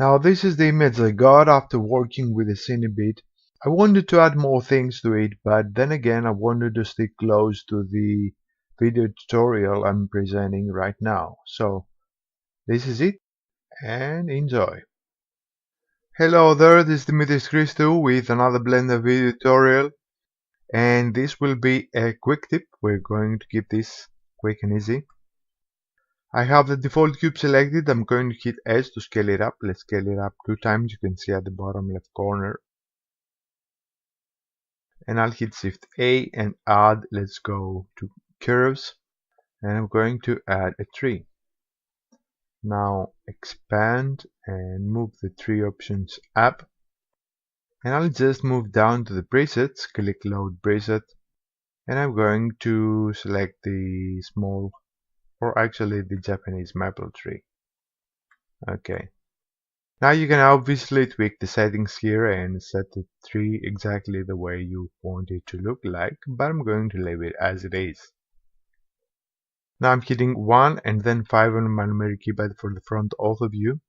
Now this is the image I got after working with the scene a bit. I wanted to add more things to it, but then again I wanted to stick close to the video tutorial I'm presenting right now. So this is it, and enjoy. Hello there, this is Dimitris Christou with another Blender video tutorial, and this will be a quick tip. We're going to keep this quick and easy. I have the default cube selected. I'm going to hit S to scale it up. Let's scale it up 2 times. You can see at the bottom left corner. And I'll hit Shift A and add. Let's go to curves. And I'm going to add a tree. Now expand and move the tree options up. And I'll just move down to the presets. Click load preset. And I'm going to select the small, or actually the Japanese maple tree. Okay. Now you can obviously tweak the settings here and set the tree exactly the way you want it to look like, but I'm going to leave it as it is. Now I'm hitting 1 and then 5 on my numeric keypad for the front ortho view.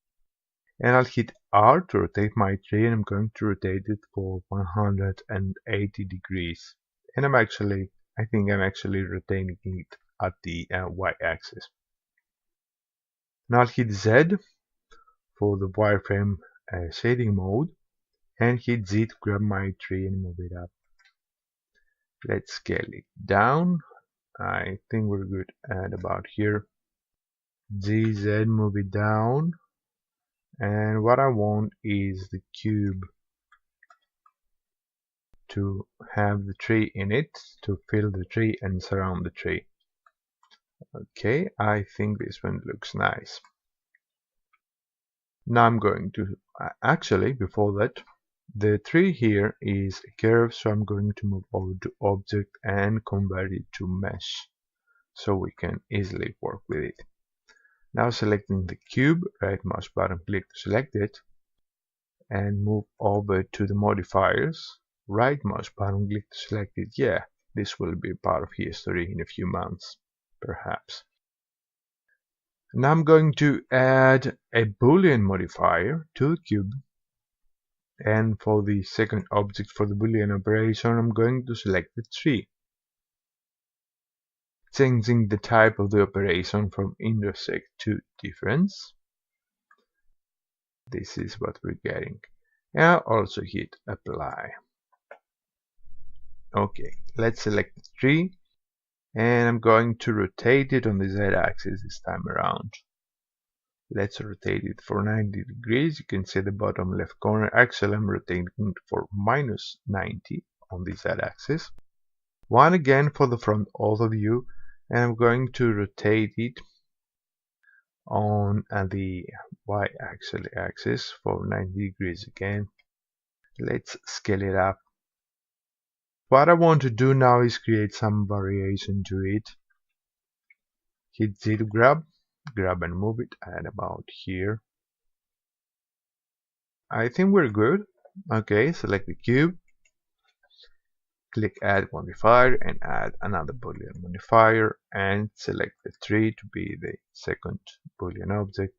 And I'll hit R to rotate my tree, and I'm going to rotate it for 180 degrees. And I think I'm actually rotating it at the y-axis. Now I'll hit Z for the wireframe shading mode, and hit Z to grab my tree and move it up. Let's scale it down. I think we're good at about here. Z, move it down. And what I want is the cube to have the tree in it, to fill the tree and surround the tree. Okay, I think this one looks nice. Now I'm going to, actually before that, the tree here is a curve, so I'm going to move over to object and convert it to mesh so we can easily work with it. Now selecting the cube, right mouse button click to select it and move over to the modifiers, right mouse button click to select it. Yeah, this will be part of history in a few months, perhaps. Now I'm going to add a Boolean modifier to the cube, and for the second object for the Boolean operation I'm going to select the tree, changing the type of the operation from intersect to difference. This is what we're getting. And I'll also hit apply. Okay, let's select the tree, and I'm going to rotate it on the z-axis this time around. Let's rotate it for 90 degrees. You can see the bottom left corner. Actually, I'm rotating it for minus 90 on the z-axis. One again for the front ortho view, and I'm going to rotate it on the y-axis for 90 degrees again. Let's scale it up. What I want to do now is create some variation to it. Hit Z to grab and move it at about here. I think we're good. Okay, select the cube, click add modifier and add another Boolean modifier, and select the tree to be the second Boolean object,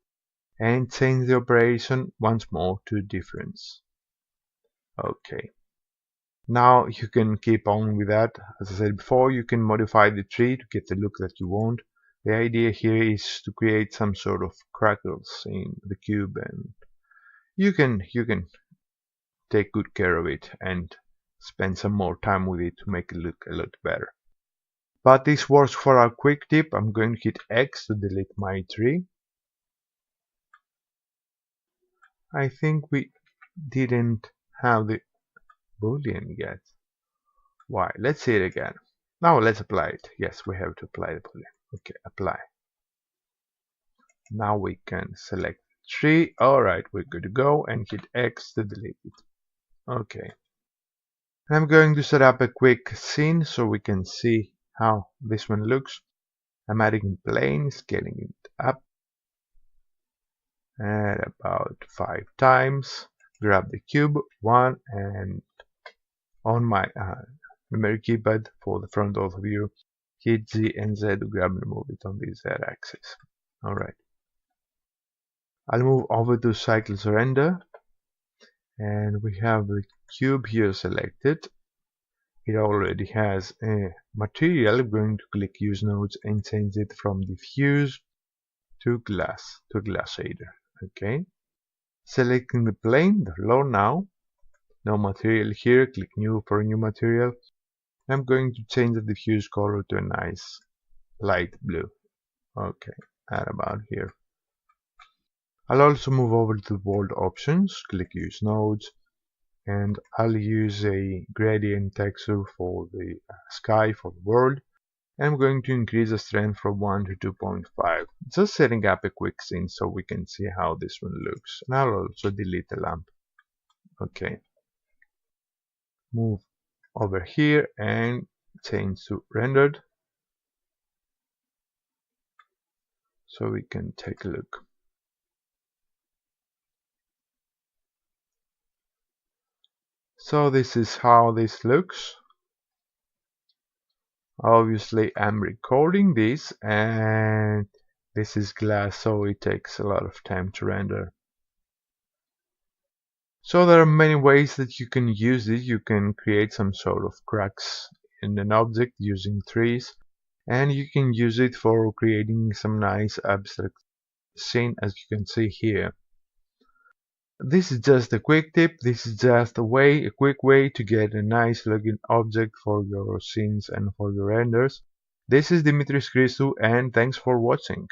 and change the operation once more to difference. Okay. Now you can keep on with that. As I said before, you can modify the tree to get the look that you want. The idea here is to create some sort of crackles in the cube, and you can take good care of it and spend some more time with it to make it look a lot better. But this works for our quick tip. I'm going to hit X to delete my tree. I think we didn't have the Boolean yet. Why? Let's see it again. Now let's apply it. Yes, we have to apply the Boolean. Okay, apply. Now we can select tree. Alright, we're good to go, and hit X to delete it. Okay. I'm going to set up a quick scene so we can see how this one looks. I'm adding plane, scaling it up at about 5 times. Grab the cube, 1, and on my numeric keypad for the front ortho view, hit Z and Z to grab and move it on the Z axis. Alright. I'll move over to Cycles Render, and we have the cube here selected. It already has a material. I'm going to click Use Nodes and change it from diffuse to glass, to glass shader. Okay. Selecting the plane, the floor now. No material here. Click New for a new material. I'm going to change the diffuse color to a nice light blue. Okay, at about here. I'll also move over to world options, click Use Nodes, and I'll use a gradient texture for the sky for the world. I'm going to increase the strength from 1 to 2.5, just setting up a quick scene so we can see how this one looks. And I'll also delete the lamp. Okay. Move over here and change to rendered so we can take a look. So this is how this looks. Obviously I'm recording this and this is glass, so it takes a lot of time to render. So there are many ways that you can use it. You can create some sort of cracks in an object using trees, and you can use it for creating some nice abstract scene, as you can see here. This is just a quick tip. This is just a quick way to get a nice looking object for your scenes and for your renders. This is Dimitris Christou, and thanks for watching.